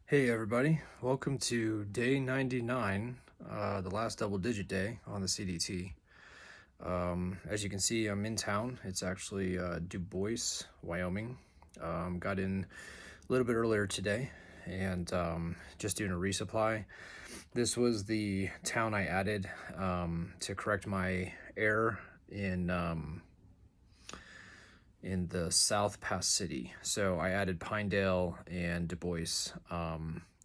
Hey everybody, welcome to day 99, the last double-digit day on the CDT. As you can see, I'm in town. It's actually Du Bois, Wyoming. Got in a little bit earlier today and just doing a resupply. This was the town I added to correct my error in the South Pass City. So I added Pinedale and Du Bois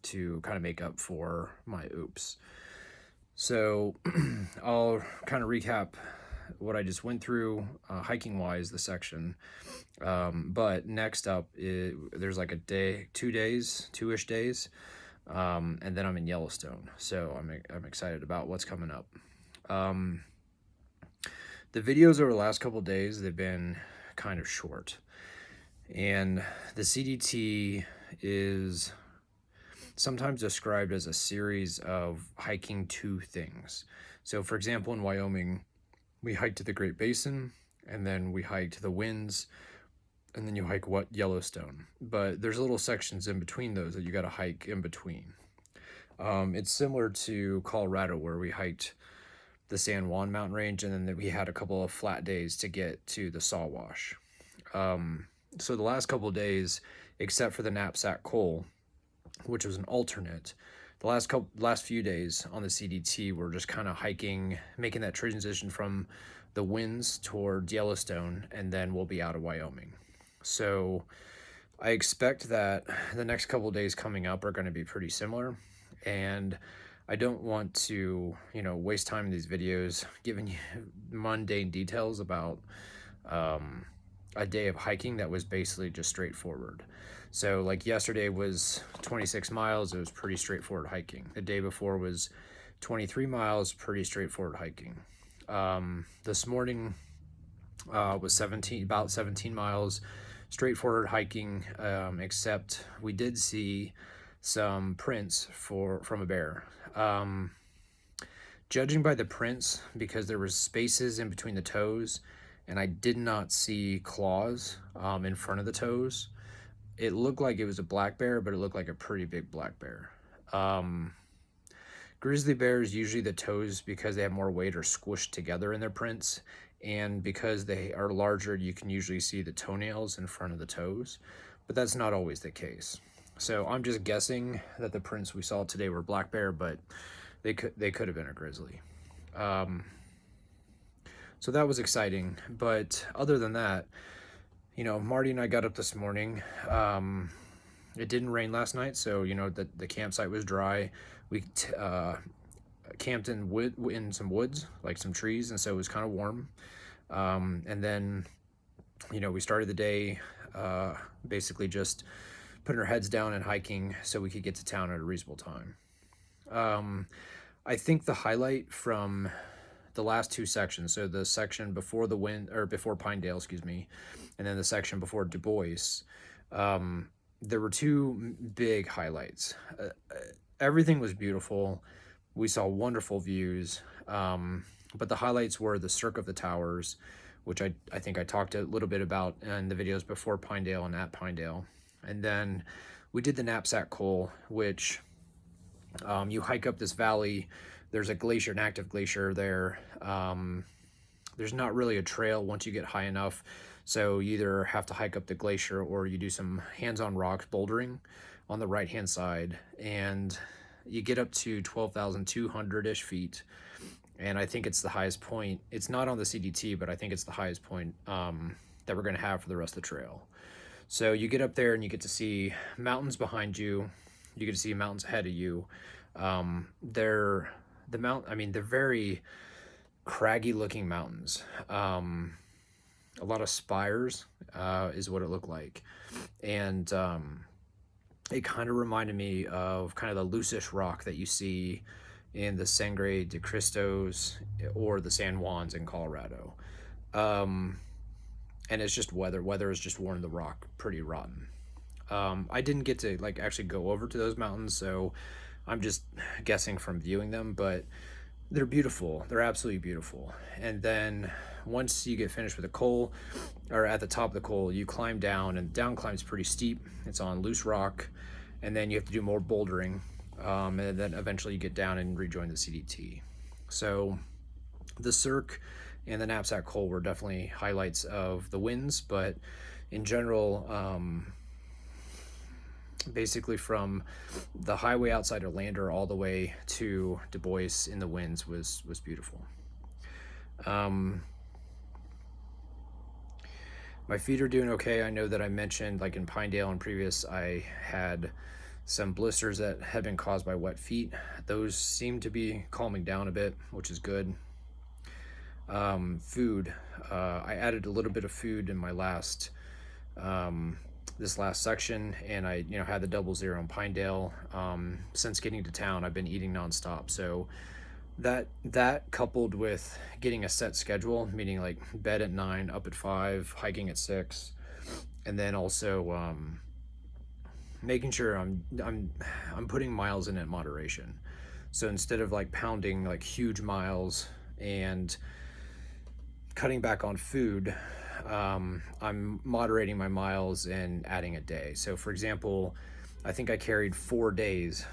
to kind of make up for my oops. So I'll kind of recap what I just went through hiking wise, the section. But next up, there's like a day, 2 days, 2-ish days, and then I'm in Yellowstone. So I'm excited about what's coming up. The videos over the last couple days, they've been kind of short. And the CDT is sometimes described as a series of hiking two things. So for example, in Wyoming, we hiked to the Great Basin, and then we hiked the Winds, and then you hike Yellowstone. But there's little sections in between those that you got to hike in between. It's similar to Colorado, where we hiked the San Juan mountain range, and then we had a couple of flat days to get to the Sawwash. So the last couple of days, except for the knapsack coal, which was an alternate, the last few days on the CDT were just kind of hiking, making that transition from the Winds toward Yellowstone, and then we'll be out of Wyoming. So I expect that the next couple of days coming up are going to be pretty similar, and I don't want to, waste time in these videos giving you mundane details about a day of hiking that was basically just straightforward. So like yesterday was 26 miles. It was pretty straightforward hiking. The day before was 23 miles, pretty straightforward hiking. This morning was about 17 miles, straightforward hiking, except we did see some prints from a bear. Judging by the prints, because there was spaces in between the toes, and I did not see claws in front of the toes, it looked like it was a black bear, but it looked like a pretty big black bear. Grizzly bears, usually the toes, because they have more weight, are squished together in their prints, and because they are larger, you can usually see the toenails in front of the toes, but that's not always the case. So I'm just guessing that the prints we saw today were black bear, but they could have been a grizzly. So that was exciting, but other than that, Marty and I got up this morning. It didn't rain last night, so the campsite was dry. We camped in some woods, like some trees, and so it was kind of warm. And then we started the day basically just putting our heads down and hiking so we could get to town at a reasonable time. I think the highlight from the last two sections, so the section before before Pinedale, excuse me, and then the section before Du Bois, there were two big highlights. Everything was beautiful. We saw wonderful views, but the highlights were the Cirque of the Towers, which I think I talked a little bit about in the videos before Pinedale and at Pinedale. And then we did the knapsack coal, which you hike up this valley. There's a glacier, an active glacier there. There's not really a trail once you get high enough, so you either have to hike up the glacier or you do some hands-on rock bouldering on the right-hand side, and you get up to 12,200-ish feet, and I think it's the highest point. It's not on the CDT, but I think it's the highest point that we're going to have for the rest of the trail. So you get up there and you get to see mountains behind you. You get to see mountains ahead of you. They're very craggy looking mountains. A lot of spires is what it looked like. And it kind of reminded me of kind of the loosish rock that you see in the Sangre de Cristos or the San Juans in Colorado. And it's just weather has just worn the rock pretty rotten. I didn't get to actually go over to those mountains, so I'm just guessing from viewing them, but they're beautiful. They're absolutely beautiful. And then once you get finished with the coal, or at the top of the coal, you climb down, and down climb's pretty steep. It's on loose rock, and then you have to do more bouldering, and then eventually you get down and rejoin the CDT. So the Cirque and the knapsack hole were definitely highlights of the wins, but in general, basically from the highway outside of Lander all the way to Du Bois in the winds was beautiful. My feet are doing okay. I know that I mentioned, like in Pinedale and previous, I had some blisters that had been caused by wet feet. Those seem to be calming down a bit, which is good. Food. I added a little bit of food in my last this last section, and I had the 00 in Pinedale. Since getting to town, I've been eating nonstop. So that coupled with getting a set schedule, meaning like bed at 9, up at 5, hiking at 6, and then also making sure I'm putting miles in at moderation. So instead of like pounding like huge miles and cutting back on food, I'm moderating my miles and adding a day. So for example, I think I carried 4 days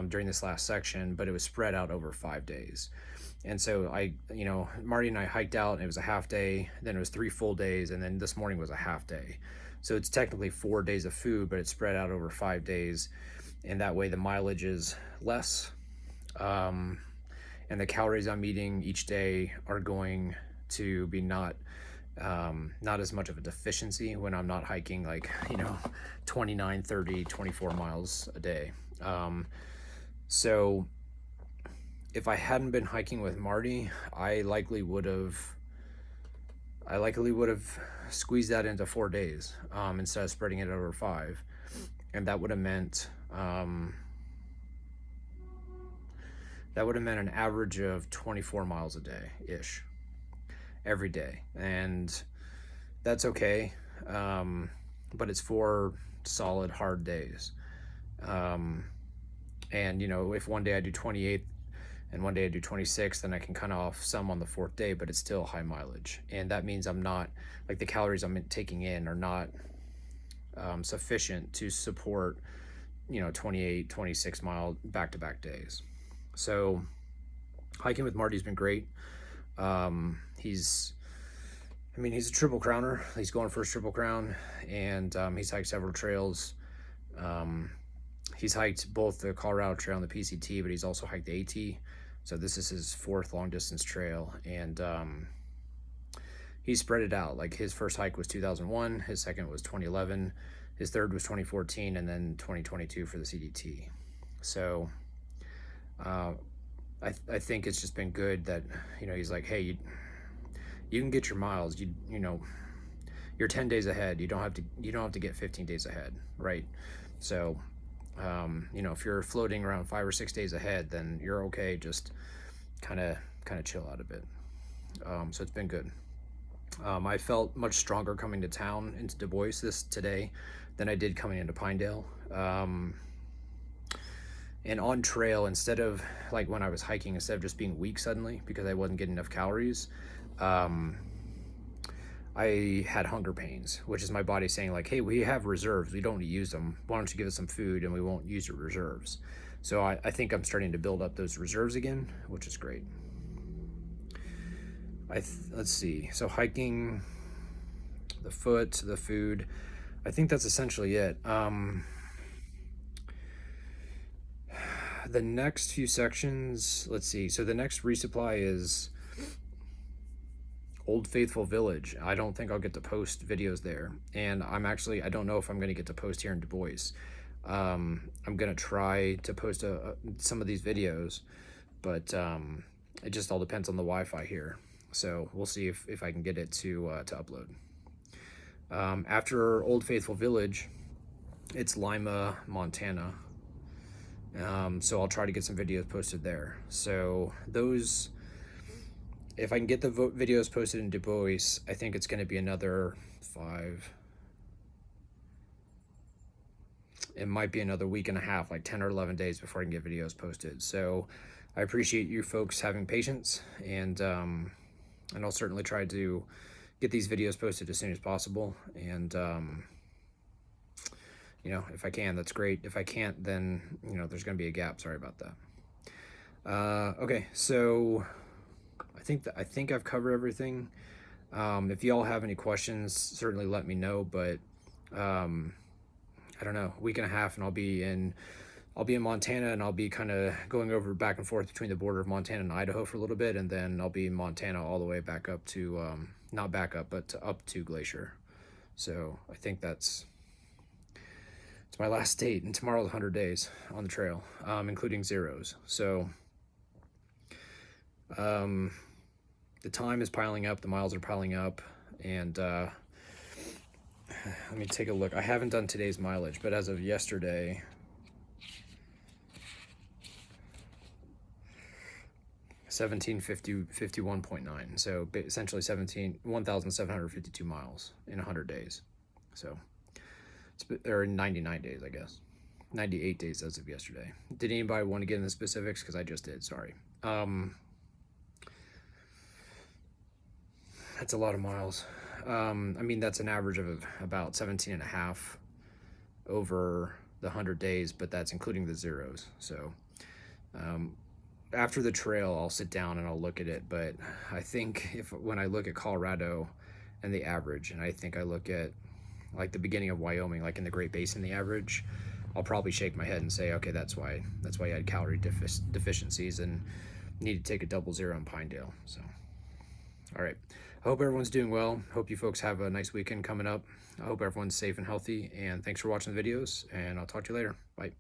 during this last section, but it was spread out over 5 days. And so Marty and I hiked out, and it was a half day, then it was 3 full days, and then this morning was a half day. So it's technically 4 days of food, but it's spread out over 5 days. And that way the mileage is less. And the calories I'm eating each day are going to be not as much of a deficiency when I'm not hiking 29, 30, 24 miles a day. So if I hadn't been hiking with Marty, I likely would have squeezed that into 4 days instead of spreading it over 5, and that would have meant an average of 24 miles a day ish every day, and that's okay, but it's 4 solid hard days. And if one day I do 28 and one day I do 26, then I can cut off some on the 4th day, but it's still high mileage, and that means I'm not, like, the calories I'm taking in are not sufficient to support 28, 26 mile back-to-back days. So hiking with Marty's been great. He's a Triple Crowner. He's going for his Triple Crown, and he's hiked several trails. He's hiked both the Colorado Trail and the PCT, but he's also hiked the AT. So this is his 4th long distance trail, and he spread it out. Like, his first hike was 2001, his second was 2011, his third was 2014, and then 2022 for the CDT. So I think it's just been good that he's like, hey, you can get your miles. You're 10 days ahead. You don't have to get 15 days ahead, right? So if you're floating around 5 or 6 days ahead, then you're okay. Just kind of chill out a bit. So it's been good. I felt much stronger coming to town into Du Bois today than I did coming into Pinedale. And on trail, instead of, like, when I was hiking, instead of just being weak suddenly because I wasn't getting enough calories, I had hunger pains, which is my body saying, like, hey, we have reserves, we don't use them, why don't you give us some food and we won't use your reserves. So I think I'm starting to build up those reserves again, which is great. Let's see, so hiking, the foot, the food, I think that's essentially it. The next few sections, let's see, so the next resupply is Old Faithful Village. I don't think I'll get to post videos there, and I don't know if I'm going to get to post here in Du Bois. I'm going to try to post some of these videos, but it just all depends on the Wi-Fi here, so we'll see if I can get it to upload. After Old Faithful Village, it's Lima, Montana. So I'll try to get some videos posted there. So those, if I can get the videos posted in Du Bois, I think it's going to be another 5. It might be another week and a half, like 10 or 11 days before I can get videos posted. So I appreciate you folks having patience, and I'll certainly try to get these videos posted as soon as possible. And You know, if I can, that's great. If I can't, then, you know, there's going to be a gap. Sorry about that. Okay, so I think I've covered everything. If y'all have any questions, certainly let me know. But I don't know, week and a half, and I'll be in Montana, and I'll be kind of going over back and forth between the border of Montana and Idaho for a little bit, and then I'll be in Montana all the way back up to not back up, but up to Glacier. So I think it's my last date, and tomorrow's 100 days on the trail, including zeros. So the time is piling up, the miles are piling up, and let me take a look. I haven't done today's mileage, but as of yesterday, 1751.9. So essentially 1,752 miles in 100 days. So or 99 days, I guess. 98 days as of yesterday. Did anybody want to get into the specifics? Because I just did. Sorry. That's a lot of miles. I mean, that's an average of about 17 and a half over the 100 days, but that's including the zeros. So after the trail, I'll sit down and I'll look at it. But I think when I look at Colorado and the average, and I think I look at like the beginning of Wyoming, like in the Great Basin, the average, I'll probably shake my head and say, okay, that's why you had calorie deficiencies and need to take a 00 in Pinedale. So, all right. I hope everyone's doing well. Hope you folks have a nice weekend coming up. I hope everyone's safe and healthy. And thanks for watching the videos. And I'll talk to you later. Bye.